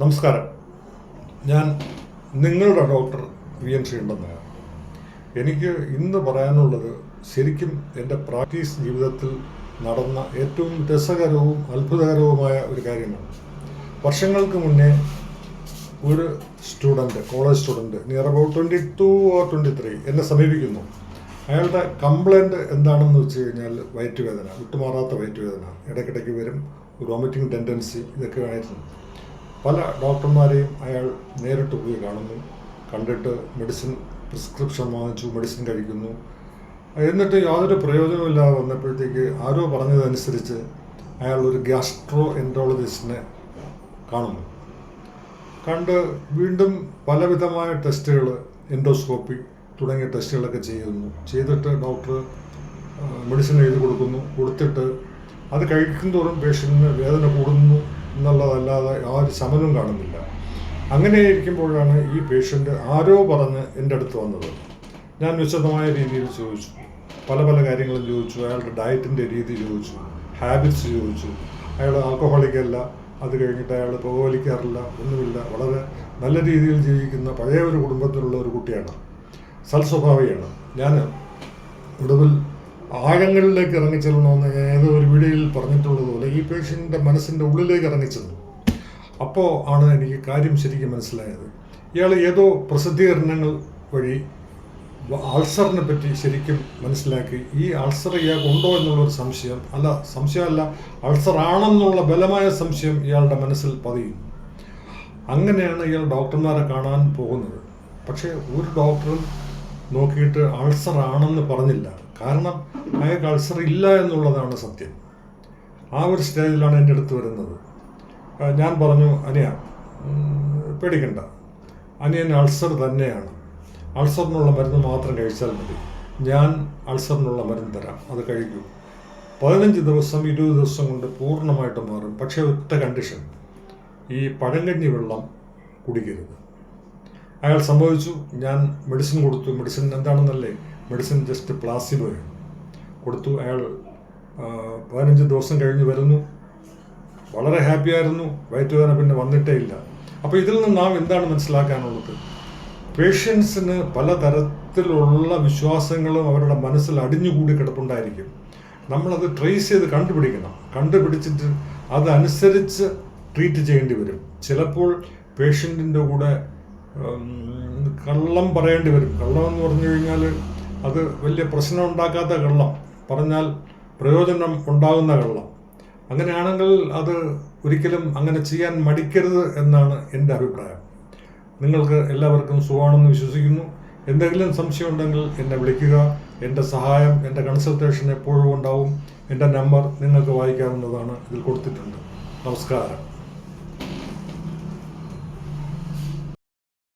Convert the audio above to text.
നമസ്കാരം. ഞാൻ നിങ്ങളുടെ ഡോക്ടർ വി.എൻ. ശ്രീകണ്ഠൻ നായർ. എനിക്ക് ഇന്ന് പറയാനുള്ളത് ശരിക്കും എൻ്റെ പ്രാക്ടീസ് ജീവിതത്തിൽ നടന്ന ഏറ്റവും രസകരവും അത്ഭുതകരവുമായ ഒരു കാര്യമാണ്. വർഷങ്ങൾക്ക് മുന്നേ ഒരു college student near about 22 or 23 എന്നെ സമീപിക്കുന്നു. അയാളുടെ കംപ്ലൈൻറ്റ് എന്താണെന്ന് വെച്ച് കഴിഞ്ഞാൽ വയറ്റുവേദന, വിട്ടുമാറാത്ത വയറ്റുവേദന, ഇടയ്ക്കിടയ്ക്ക് വരും, വോമിറ്റിംഗ് ടെൻഡൻസി, ഇതൊക്കെ ആയിരുന്നു. പല ഡോക്ടർമാരെയും അയാൾ നേരിട്ട് പോയി കാണുന്നു. കണ്ടിട്ട് പ്രിസ്ക്രിപ്ഷൻ വാങ്ങിച്ചു, മെഡിസിൻ കഴിക്കുന്നു. എന്നിട്ട് യാതൊരു പ്രയോജനമില്ലാതെ വന്നപ്പോഴത്തേക്ക് ആരോ പറഞ്ഞതനുസരിച്ച് അയാൾ ഒരു ഗ്യാസ്ട്രോ എൻട്രോളജിസ്റ്റിനെ കാണുന്നു. കണ്ട് വീണ്ടും പലവിധമായ ടെസ്റ്റുകൾ, എൻഡോസ്കോപ്പി തുടങ്ങിയ ടെസ്റ്റുകളൊക്കെ ചെയ്തിട്ട് ഡോക്ടർ മെഡിസിൻ എഴുതി കൊടുത്തിട്ട് അത് കഴിക്കുന്തോറും പേഷ്യൻറ്റിന് വേദന കൂടുന്നു എന്നുള്ളതല്ലാതെ യാതൊരു ശമനവും കാണുന്നില്ല. അങ്ങനെ ഇരിക്കുമ്പോഴാണ് ഈ പേഷ്യൻ്റ് ആരോ പറഞ്ഞ് എൻ്റെ അടുത്ത് വന്നത്. ഞാൻ വിശദമായ രീതിയിൽ ചോദിച്ചു, പല കാര്യങ്ങളും ചോദിച്ചു. അയാളുടെ ഡയറ്റിൻ്റെ രീതി ചോദിച്ചു, ഹാബിറ്റ്സ് ചോദിച്ചു. അയാൾ ആൽക്കഹോളിക്കല്ല, അത് കഴിഞ്ഞിട്ട് അയാൾ പുകവലിക്കാറില്ല, ഒന്നുമില്ല. വളരെ നല്ല രീതിയിൽ ജീവിക്കുന്ന പഴയ ഒരു കുടുംബത്തിലുള്ള ഒരു കുട്ടിയാണ്, സൽസ്വഭാവിയാണ്. ഞാൻ ഒടുവിൽ ആഴങ്ങളിലേക്ക് ഇറങ്ങിച്ചെല്ലണമെന്ന് ഏതോ ഒരു വീഡിയോയിൽ പറഞ്ഞിട്ടുള്ളതുപോലെ ഈ പേഷ്യൻ്റെ മനസ്സിൻ്റെ ഉള്ളിലേക്ക് ഇറങ്ങിച്ചെന്നു. അപ്പോൾ ആണ് എനിക്ക് കാര്യം ശരിക്കും മനസ്സിലായത്. ഇയാൾ ഏതോ പ്രസിദ്ധീകരണങ്ങൾ വഴി അൾസറിനെ പറ്റി ശരിക്കും മനസ്സിലാക്കി. ഈ അൾസർ ഇയാൾക്ക് ഉണ്ടോ എന്നുള്ളൊരു സംശയമല്ല, അൾസർ ആണെന്നുള്ള ബലമായ സംശയം ഇയാളുടെ മനസ്സിൽ പതിയും. അങ്ങനെയാണ് ഇയാൾ ഡോക്ടർമാരെ കാണാൻ പോകുന്നത്. പക്ഷേ ഒരു ഡോക്ടറും നോക്കിയിട്ട് അൾസർ ആണെന്ന് പറഞ്ഞില്ല. കാരണം അയാൾക്ക് അൾസർ ഇല്ല എന്നുള്ളതാണ് സത്യം. ആ ഒരു സ്റ്റേജിലാണ് എൻ്റെ അടുത്ത് വരുന്നത്. ഞാൻ പറഞ്ഞു, അനിയ പേടിക്കണ്ട, അനിയൻ അൾസർ തന്നെയാണ്. അൾസറിനുള്ള മരുന്ന് മാത്രം കഴിച്ചാൽ മതി. ഞാൻ അൾസറിനുള്ള മരുന്ന് തരാം, അത് കഴിക്കൂ. 15 ദിവസം 20 ദിവസം കൊണ്ട് പൂർണ്ണമായിട്ട് മാറും. പക്ഷേ ഒറ്റ കണ്ടീഷൻ, ഈ പഴങ്കഞ്ഞി വെള്ളം കുടിക്കരുത്. അയാൾ സമ്മതിച്ചു. ഞാൻ മെഡിസിൻ കൊടുത്തു. മെഡിസിൻ എന്താണെന്നല്ലേ, മെഡിസിൻ ജസ്റ്റ് പ്ലാസിബോ കൊടുത്തു. അയാൾ 15 ദിവസം കഴിഞ്ഞ് വരുന്നു, വളരെ ഹാപ്പിയായിരുന്നു. വയറ്റുവേദന പിന്നെ വന്നിട്ടേ ഇല്ല. അപ്പോൾ ഇതിൽ നിന്ന് നാം എന്താണ് മനസ്സിലാക്കാനുള്ളത്? പേഷ്യൻസിന് പലതരത്തിലുള്ള വിശ്വാസങ്ങളും അവരുടെ മനസ്സിൽ അടിഞ്ഞുകൂടി കിടപ്പുണ്ടായിരിക്കും. നമ്മളത് ട്രേസ് ചെയ്ത് കണ്ടുപിടിച്ചിട്ട് അതനുസരിച്ച് ട്രീറ്റ് ചെയ്യേണ്ടി വരും. ചിലപ്പോൾ പേഷ്യൻറ്റിൻ്റെ കൂടെ കള്ളം പറയേണ്ടി വരും. കള്ളം എന്ന് പറഞ്ഞു കഴിഞ്ഞാൽ അത് വലിയ പ്രശ്നം ഉണ്ടാക്കാത്ത കള്ളം, പറഞ്ഞാൽ പ്രയോജനം ഉണ്ടാകുന്ന കള്ളം. അങ്ങനെയാണെങ്കിൽ അത് ഒരിക്കലും അങ്ങനെ ചെയ്യാൻ മടിക്കരുത് എന്നാണ് എൻ്റെ അഭിപ്രായം. നിങ്ങൾക്ക് എല്ലാവർക്കും സുഖമാണെന്ന് വിശ്വസിക്കുന്നു. എന്തെങ്കിലും സംശയം ഉണ്ടെങ്കിൽ എന്നെ വിളിക്കുക. എൻ്റെ സഹായം, എൻ്റെ കൺസൾട്ടേഷൻ എപ്പോഴും ഉണ്ടാവും. എൻ്റെ നമ്പർ നിങ്ങൾക്ക് വായിക്കാവുന്നതാണ്, ഇതിൽ കൊടുത്തിട്ടുണ്ട്. നമസ്കാരം.